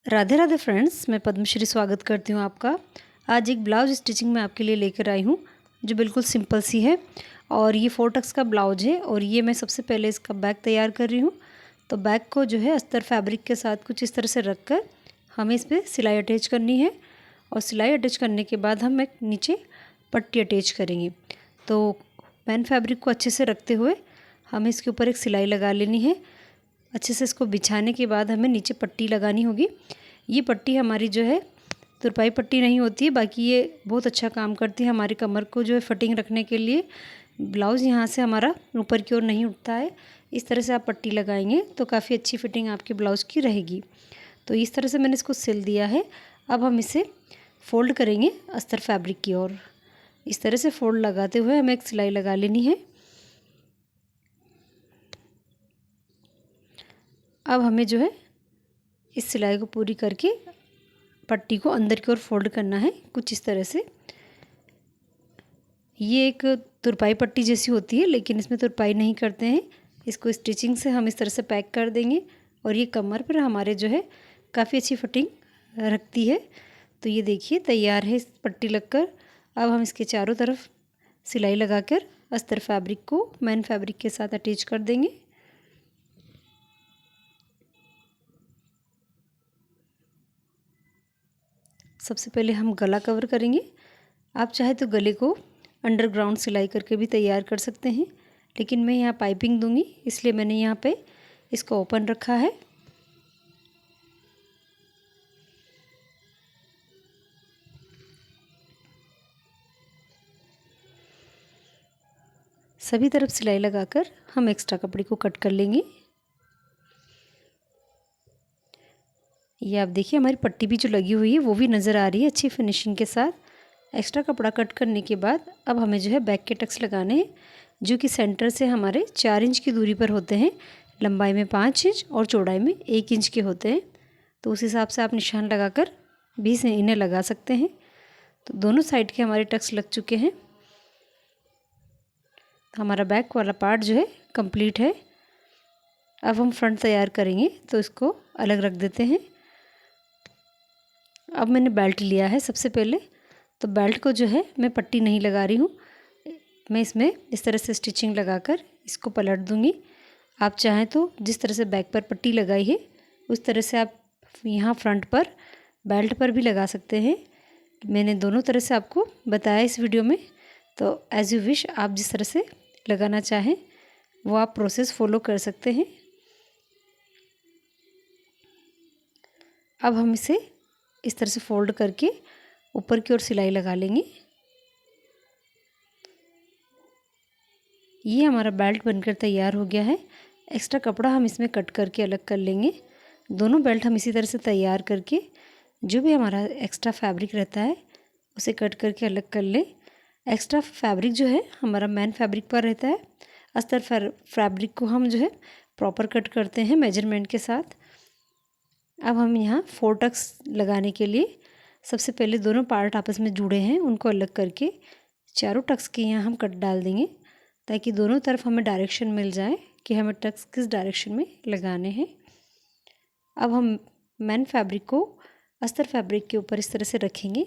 Radhe Radhe friends, मैं पद्मश्री स्वागत करती हूँ आपका। आज एक ब्लाउज स्टिचिंग मैं आपके लिए लेकर आई हूँ जो बिल्कुल सिंपल सी है और ये 4 टक्स का ब्लाउज है। और ये मैं सबसे पहले इसका बैक तैयार कर रही हूँ। तो बैक को जो है अस्तर फैब्रिक के साथ कुछ इस तरह से रख कर हमें इस पर सिलाई अटैच करनी है। और सिलाई अटैच करने के बाद हम एक नीचे पट्टी अटैच करेंगे। तो मैन फैब्रिक को अच्छे से रखते हुए हमें इसके ऊपर एक सिलाई लगा लेनी है। अच्छे से इसको बिछाने के बाद हमें नीचे पट्टी लगानी होगी। ये पट्टी हमारी जो है तुरपाई पट्टी नहीं होती है, बाकी ये बहुत अच्छा काम करती है हमारी कमर को जो है फिटिंग रखने के लिए। ब्लाउज़ यहाँ से हमारा ऊपर की ओर नहीं उठता है। इस तरह से आप पट्टी लगाएंगे तो काफ़ी अच्छी फिटिंग आपके ब्लाउज़ की रहेगी। तो इस तरह से मैंने इसको सिल दिया है। अब हम इसे फ़ोल्ड करेंगे अस्तर फैब्रिक की ओर। इस तरह से फ़ोल्ड लगाते हुए हमें एक सिलाई लगा लेनी है। अब हमें जो है इस सिलाई को पूरी करके पट्टी को अंदर की ओर फोल्ड करना है कुछ इस तरह से। ये एक तुरपाई पट्टी जैसी होती है, लेकिन इसमें तुरपाई नहीं करते हैं। इसको स्टिचिंग से हम इस तरह से पैक कर देंगे और ये कमर पर हमारे जो है काफ़ी अच्छी फिटिंग रखती है। तो ये देखिए तैयार है इस पट्टी लगकर। अब हम इसके चारों तरफ सिलाई लगाकर अस्तर फैब्रिक को मैन फैब्रिक के साथ अटैच कर देंगे। सबसे पहले हम गला कवर करेंगे। आप चाहे तो गले को अंडरग्राउंड सिलाई करके भी तैयार कर सकते हैं, लेकिन मैं यहाँ पाइपिंग दूंगी इसलिए मैंने यहाँ पे इसको ओपन रखा है। सभी तरफ सिलाई लगाकर हम एक्स्ट्रा कपड़े को कट कर लेंगे। ये आप देखिए हमारी पट्टी भी जो लगी हुई है वो भी नज़र आ रही है अच्छी फिनिशिंग के साथ। एक्स्ट्रा कपड़ा कट करने के बाद अब हमें जो है बैक के टक्स लगाने हैं, जो कि सेंटर से हमारे 4 इंच की दूरी पर होते हैं। लंबाई में 5 इंच और चौड़ाई में 1 इंच के होते हैं। तो उस हिसाब से आप निशान लगाकर भी इन्हें लगा सकते हैं। तो दोनों साइड के हमारे टक्स लग चुके हैं। तो हमारा बैक वाला पार्ट जो है कंप्लीट है। अब हम फ्रंट तैयार करेंगे, तो इसको अलग रख देते हैं। अब मैंने बेल्ट लिया है सबसे पहले। तो बेल्ट को जो है मैं पट्टी नहीं लगा रही हूँ, मैं इसमें इस तरह से स्टिचिंग लगाकर इसको पलट दूँगी। आप चाहें तो जिस तरह से बैक पर पट्टी लगाई है उस तरह से आप यहाँ फ्रंट पर बेल्ट पर भी लगा सकते हैं। मैंने दोनों तरह से आपको बताया इस वीडियो में। तो एज़ यू विश, आप जिस तरह से लगाना चाहें वो आप प्रोसेस फॉलो कर सकते हैं। अब हम इसे इस तरह से फोल्ड करके ऊपर की ओर सिलाई लगा लेंगे। ये हमारा बेल्ट बनकर तैयार हो गया है। एक्स्ट्रा कपड़ा हम इसमें कट करके अलग कर लेंगे। दोनों बेल्ट हम इसी तरह से तैयार करके जो भी हमारा एक्स्ट्रा फैब्रिक रहता है उसे कट करके अलग कर लें। एक्स्ट्रा फैब्रिक जो है हमारा मैन फैब्रिक पर रहता है। अस्तर फैब्रिक को हम जो है प्रॉपर कट करते हैं मेजरमेंट के साथ। अब हम यहाँ 4 टक्स लगाने के लिए सबसे पहले दोनों पार्ट आपस में जुड़े हैं उनको अलग करके चारों टक्स के यहाँ हम कट डाल देंगे, ताकि दोनों तरफ हमें डायरेक्शन मिल जाए कि हमें टक्स किस डायरेक्शन में लगाने हैं। अब हम मैन फैब्रिक को अस्तर फैब्रिक के ऊपर इस तरह से रखेंगे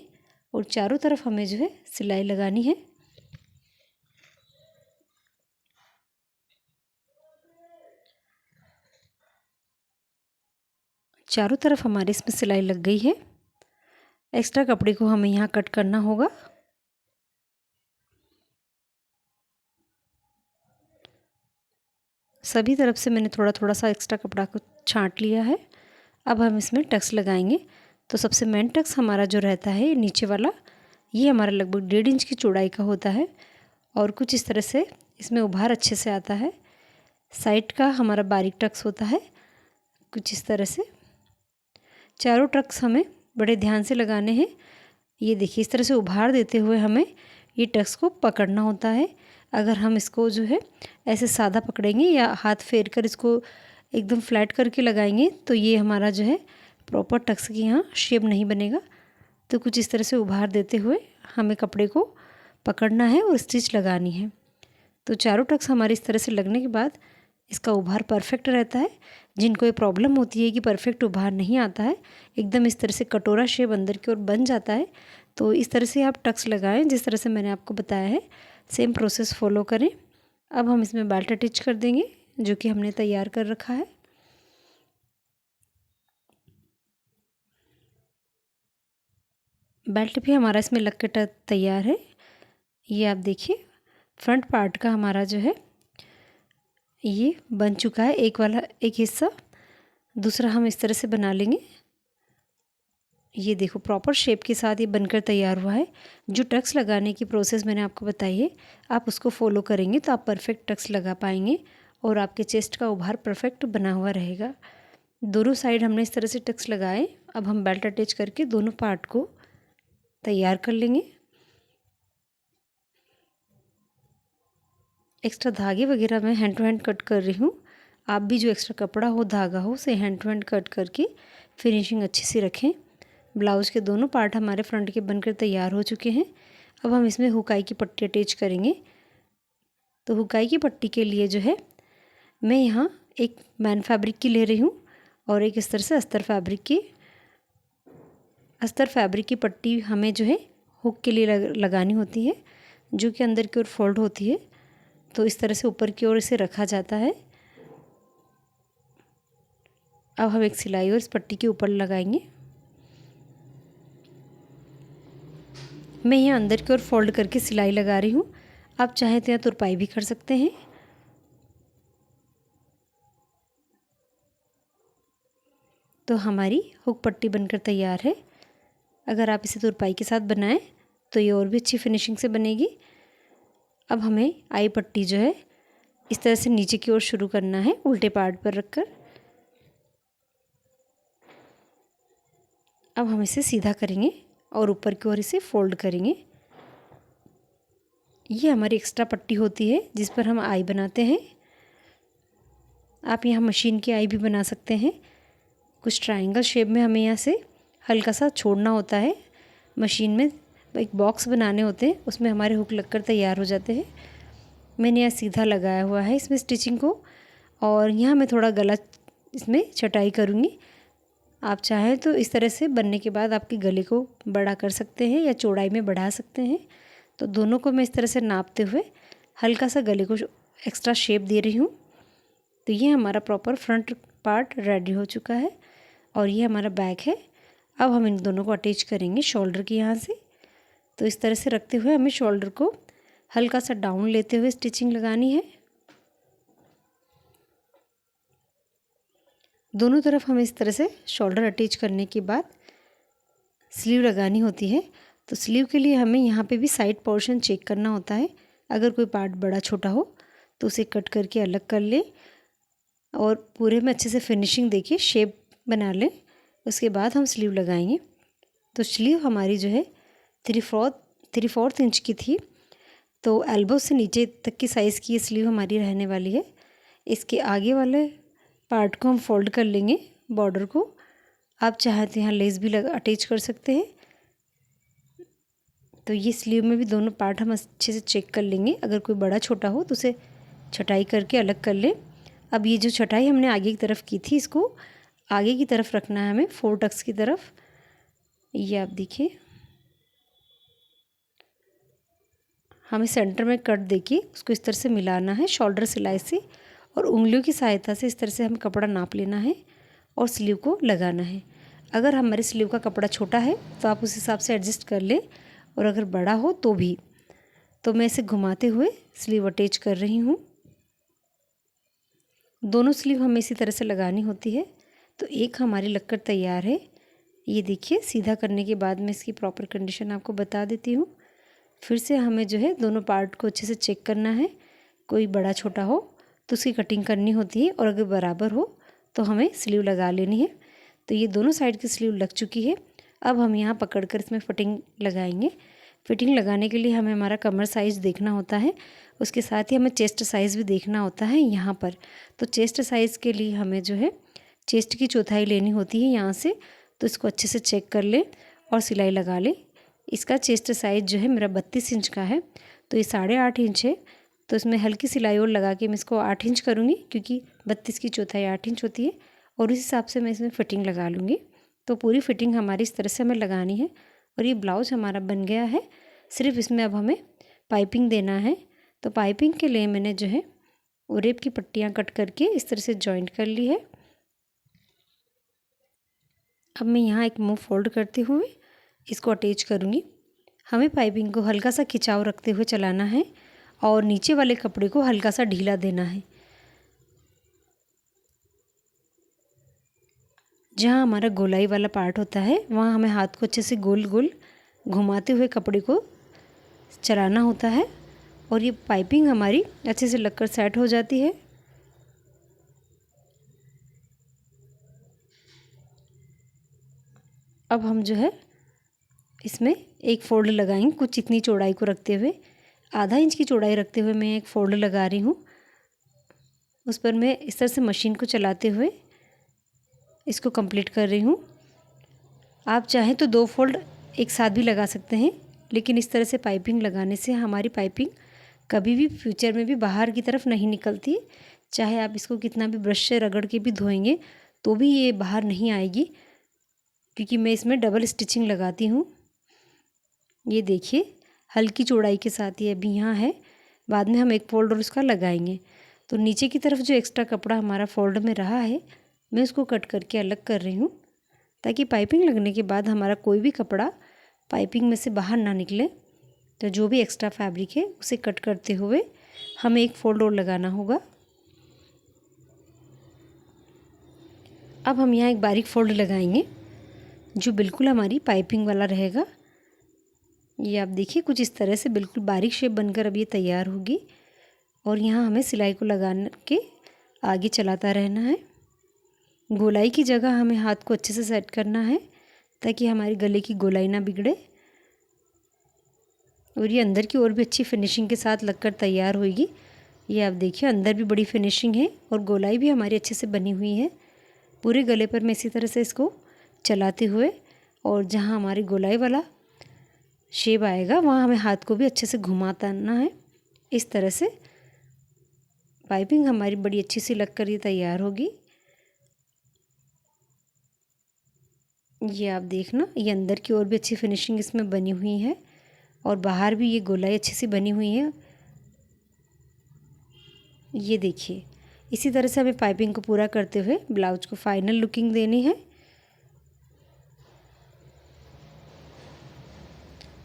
और चारों तरफ हमें जो है सिलाई लगानी है। चारों तरफ हमारे इसमें सिलाई लग गई है। एक्स्ट्रा कपड़े को हमें यहाँ कट करना होगा। सभी तरफ से मैंने थोड़ा थोड़ा सा एक्स्ट्रा कपड़ा को छांट लिया है। अब हम इसमें टक्स लगाएंगे। तो सबसे मेन टक्स हमारा जो रहता है नीचे वाला, ये हमारा लगभग 1.5 इंच की चौड़ाई का होता है और कुछ इस तरह से इसमें उभार अच्छे से आता है। साइड का हमारा बारीक टक्स होता है कुछ इस तरह से। चारों टक्स हमें बड़े ध्यान से लगाने हैं। ये देखिए इस तरह से उभार देते हुए हमें ये टक्स को पकड़ना होता है। अगर हम इसको जो है ऐसे सादा पकड़ेंगे या हाथ फेर कर इसको एकदम फ्लैट करके लगाएंगे तो ये हमारा जो है प्रॉपर टक्स की यहाँ शेप नहीं बनेगा। तो कुछ इस तरह से उभार देते हुए हमें कपड़े को पकड़ना है और स्टिच लगानी है। तो चारों टक्स हमारे इस तरह से लगने के बाद इसका उभार परफेक्ट रहता है। जिनको ये प्रॉब्लम होती है कि परफेक्ट उभार नहीं आता है, एकदम इस तरह से कटोरा शेप अंदर की ओर बन जाता है, तो इस तरह से आप टक्स लगाएं जिस तरह से मैंने आपको बताया है। सेम प्रोसेस फॉलो करें। अब हम इसमें बेल्ट अटैच कर देंगे जो कि हमने तैयार कर रखा है। बेल्ट भी हमारा इसमें लग के तैयार है। ये आप देखिए फ्रंट पार्ट का हमारा जो है ये बन चुका है, एक हिस्सा। दूसरा हम इस तरह से बना लेंगे। ये देखो प्रॉपर शेप के साथ ये बनकर तैयार हुआ है। जो टक्स लगाने की प्रोसेस मैंने आपको बताई है, आप उसको फॉलो करेंगे तो आप परफेक्ट टक्स लगा पाएंगे और आपके चेस्ट का उभार परफेक्ट बना हुआ रहेगा। दोनों साइड हमने इस तरह से टक्स लगाए। अब हम बेल्ट अटैच करके दोनों पार्ट को तैयार कर लेंगे। एक्स्ट्रा धागे वगैरह मैं हैंड टू हैंड कट कर रही हूँ। आप भी जो एक्स्ट्रा कपड़ा हो, धागा हो, उसे हैंड टू हैंड कट करके फिनिशिंग अच्छी से रखें। ब्लाउज़ के दोनों पार्ट हमारे फ्रंट के बनकर तैयार हो चुके हैं। अब हम इसमें हुकाई की पट्टी अटैच करेंगे। तो हुकाई की पट्टी के लिए जो है मैं यहाँ एक मैन फैब्रिक की ले रही हूँ और एक इस तरह से अस्तर फैब्रिक की पट्टी हमें जो है हुक के लिए लगानी होती है, जो कि अंदर की ओर फोल्ड होती है। तो इस तरह से ऊपर की ओर इसे रखा जाता है। अब हम एक सिलाई और इस पट्टी के ऊपर लगाएंगे। मैं यहाँ अंदर की ओर फोल्ड करके सिलाई लगा रही हूँ। आप चाहें तो यहाँ तुरपाई भी कर सकते हैं। तो हमारी हुक पट्टी बनकर तैयार है। अगर आप इसे तुरपाई के साथ बनाएं तो ये और भी अच्छी फिनिशिंग से बनेगी। अब हमें आई पट्टी जो है इस तरह से नीचे की ओर शुरू करना है, उल्टे पार्ट पर रखकर। अब हम इसे सीधा करेंगे और ऊपर की ओर इसे फोल्ड करेंगे। ये हमारी एक्स्ट्रा पट्टी होती है जिस पर हम आई बनाते हैं। आप यहाँ मशीन की आई भी बना सकते हैं। कुछ ट्रायंगल शेप में हमें यहाँ से हल्का सा छोड़ना होता है। मशीन में एक बॉक्स बनाने होते हैं, उसमें हमारे हुक लगकर तैयार हो जाते हैं। मैंने यहाँ सीधा लगाया हुआ है इसमें स्टिचिंग को, और यहाँ मैं थोड़ा गला इसमें छटाई करूँगी। आप चाहें तो इस तरह से बनने के बाद आपके गले को बड़ा कर सकते हैं या चौड़ाई में बढ़ा सकते हैं। तो दोनों को मैं इस तरह से नापते हुए हल्का सा गले को एक्स्ट्रा शेप दे रही हूँ। तो ये हमारा प्रॉपर फ्रंट पार्ट रेडी हो चुका है और ये हमारा बैक है। अब हम इन दोनों को अटैच करेंगे शोल्डर के यहाँ से। तो इस तरह से रखते हुए हमें शोल्डर को हल्का सा डाउन लेते हुए स्टिचिंग लगानी है। दोनों तरफ हमें इस तरह से शोल्डर अटैच करने के बाद स्लीव लगानी होती है। तो स्लीव के लिए हमें यहाँ पे भी साइड पोर्शन चेक करना होता है। अगर कोई पार्ट बड़ा छोटा हो तो उसे कट करके अलग कर लें और पूरे में अच्छे से फिनिशिंग देके शेप बना लें। उसके बाद हम स्लीव लगाएंगे। तो स्लीव हमारी जो है 3/4 इंच की थी, तो एल्बो से नीचे तक की साइज़ की ये स्लीव हमारी रहने वाली है। इसके आगे वाले पार्ट को हम फोल्ड कर लेंगे, बॉर्डर को। आप चाहें तो यहाँ लेस भी अटैच कर सकते हैं। तो ये स्लीव में भी दोनों पार्ट हम अच्छे से चेक कर लेंगे। अगर कोई बड़ा छोटा हो तो उसे छटाई करके अलग कर लें। अब ये जो छटाई हमने आगे की तरफ की थी, इसको आगे की तरफ रखना है हमें, 4 टक्स की तरफ। ये आप देखिए, हमें सेंटर में कट देके उसको इस तरह से मिलाना है शोल्डर सिलाई से, और उंगलियों की सहायता से इस तरह से हमें कपड़ा नाप लेना है और स्लीव को लगाना है। अगर हमारे स्लीव का कपड़ा छोटा है तो आप उस हिसाब से एडजस्ट कर लें, और अगर बड़ा हो तो भी। तो मैं इसे घुमाते हुए स्लीव अटैच कर रही हूँ। दोनों स्लीव हमें इसी तरह से लगानी होती है। तो एक हमारी लगकर तैयार है। ये देखिए, सीधा करने के बाद मैं इसकी प्रॉपर कंडीशन आपको बता देती हूँ। फिर से हमें जो है दोनों पार्ट को अच्छे से चेक करना है। कोई बड़ा छोटा हो तो उसकी कटिंग करनी होती है, और अगर बराबर हो तो हमें स्लीव लगा लेनी है। तो ये दोनों साइड की स्लीव लग चुकी है। अब हम यहाँ पकड़कर इसमें फिटिंग लगाएंगे। फिटिंग लगाने के लिए हमें हमारा कमर साइज़ देखना होता है, उसके साथ ही हमें चेस्ट साइज़ भी देखना होता है यहाँ पर। तो चेस्ट साइज़ के लिए हमें जो है चेस्ट की चौथाई लेनी होती है यहाँ से। तो इसको अच्छे से चेक कर ले और सिलाई लगा ले। इसका चेस्ट साइज़ जो है मेरा 32 इंच का है, तो ये 8.5 इंच है। तो इसमें हल्की सिलाई और लगा के मैं इसको 8 इंच करूँगी, क्योंकि 32 की चौथाई 8 इंच होती है, और उस हिसाब से मैं इसमें फ़िटिंग लगा लूँगी। तो पूरी फ़िटिंग हमारी इस तरह से हमें लगानी है। और ये ब्लाउज़ हमारा बन गया है। सिर्फ इसमें अब हमें पाइपिंग देना है। तो पाइपिंग के लिए मैंने जो है ओरेब की पट्टियाँ कट करके इस तरह से जॉइंट कर ली है। अब मैं यहाँ एक मुँह फोल्ड करते हुए इसको अटैच करूँगी। हमें पाइपिंग को हल्का सा खिंचाव रखते हुए चलाना है और नीचे वाले कपड़े को हल्का सा ढीला देना है। जहाँ हमारा गोलाई वाला पार्ट होता है वहाँ हमें हाथ को अच्छे से गोल गोल घुमाते हुए कपड़े को चलाना होता है, और ये पाइपिंग हमारी अच्छे से लगकर सेट हो जाती है। अब हम जो है इसमें एक फोल्ड लगाएंगे, कुछ इतनी चौड़ाई को रखते हुए, आधा इंच की चौड़ाई रखते हुए मैं एक फोल्ड लगा रही हूँ। उस पर मैं इस तरह से मशीन को चलाते हुए इसको कंप्लीट कर रही हूँ। आप चाहें तो 2 फोल्ड एक साथ भी लगा सकते हैं, लेकिन इस तरह से पाइपिंग लगाने से हमारी पाइपिंग कभी भी फ्यूचर में भी बाहर की तरफ नहीं निकलती। चाहे आप इसको कितना भी ब्रश से रगड़ के भी धोएंगे तो भी ये बाहर नहीं आएगी, क्योंकि मैं इसमें डबल स्टिचिंग लगाती हूँ। ये देखिए हल्की चौड़ाई के साथ ये अभी यहाँ है, बाद में हम एक फोल्ड और उसका लगाएंगे। तो नीचे की तरफ जो एक्स्ट्रा कपड़ा हमारा फोल्ड में रहा है मैं उसको कट करके अलग कर रही हूँ, ताकि पाइपिंग लगने के बाद हमारा कोई भी कपड़ा पाइपिंग में से बाहर ना निकले। तो जो भी एक्स्ट्रा फैब्रिक है उसे कट करते हुए हमें एक फोल्ड और लगाना होगा। अब हम यहाँ एक बारीक फोल्ड लगाएंगे जो बिल्कुल हमारी पाइपिंग वाला रहेगा। ये आप देखिए कुछ इस तरह से बिल्कुल बारीक शेप बनकर अब ये तैयार होगी, और यहाँ हमें सिलाई को लगा के आगे चलाता रहना है। गोलाई की जगह हमें हाथ को अच्छे से सेट करना है ताकि हमारे गले की गोलाई ना बिगड़े, और ये अंदर की ओर भी अच्छी फिनिशिंग के साथ लगकर तैयार होगी। ये आप देखिए अंदर भी बड़ी फिनिशिंग है और गोलाई भी हमारी अच्छे से बनी हुई है। पूरे गले पर मैं इसी तरह से इसको चलाते हुए, और जहाँ हमारी गोलाई वाला शेप आएगा वहाँ हमें हाथ को भी अच्छे से घुमाता आना है। इस तरह से पाइपिंग हमारी बड़ी अच्छी सी लगकर ये तैयार होगी। ये आप देखना ये अंदर की ओर भी अच्छी फिनिशिंग इसमें बनी हुई है, और बाहर भी ये गोलाई अच्छी सी बनी हुई है। ये देखिए इसी तरह से हमें पाइपिंग को पूरा करते हुए ब्लाउज को फाइनल लुकिंग देनी है।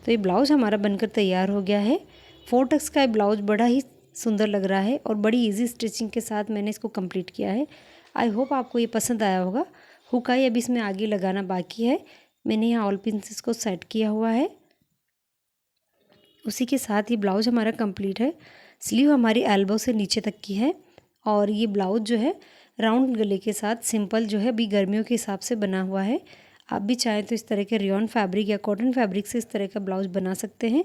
तो ये ब्लाउज हमारा बनकर तैयार हो गया है। 4 टक्स का ये ब्लाउज बड़ा ही सुंदर लग रहा है और बड़ी इजी स्टिचिंग के साथ मैंने इसको कंप्लीट किया है। आई होप आपको ये पसंद आया होगा। हुकाई अभी इसमें आगे लगाना बाकी है। मैंने यहाँ ऑल पिंसेस को सेट किया हुआ है। उसी के साथ ये ब्लाउज हमारा कंप्लीट है। स्लीव हमारी एल्बो से नीचे तक की है, और ये ब्लाउज जो है राउंड गले के साथ सिंपल जो है अभी गर्मियों के हिसाब से बना हुआ है। आप भी चाहें तो इस तरह के रेयॉन फैब्रिक या कॉटन फैब्रिक से इस तरह का ब्लाउज बना सकते हैं।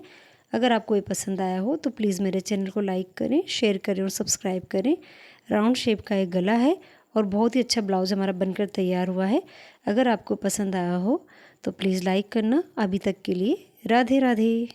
अगर आपको ये पसंद आया हो तो प्लीज़ मेरे चैनल को लाइक करें, शेयर करें और सब्सक्राइब करें। राउंड शेप का एक गला है और बहुत ही अच्छा ब्लाउज़ हमारा बनकर तैयार हुआ है। अगर आपको पसंद आया हो तो प्लीज़ लाइक करना। अभी तक के लिए राधे राधे।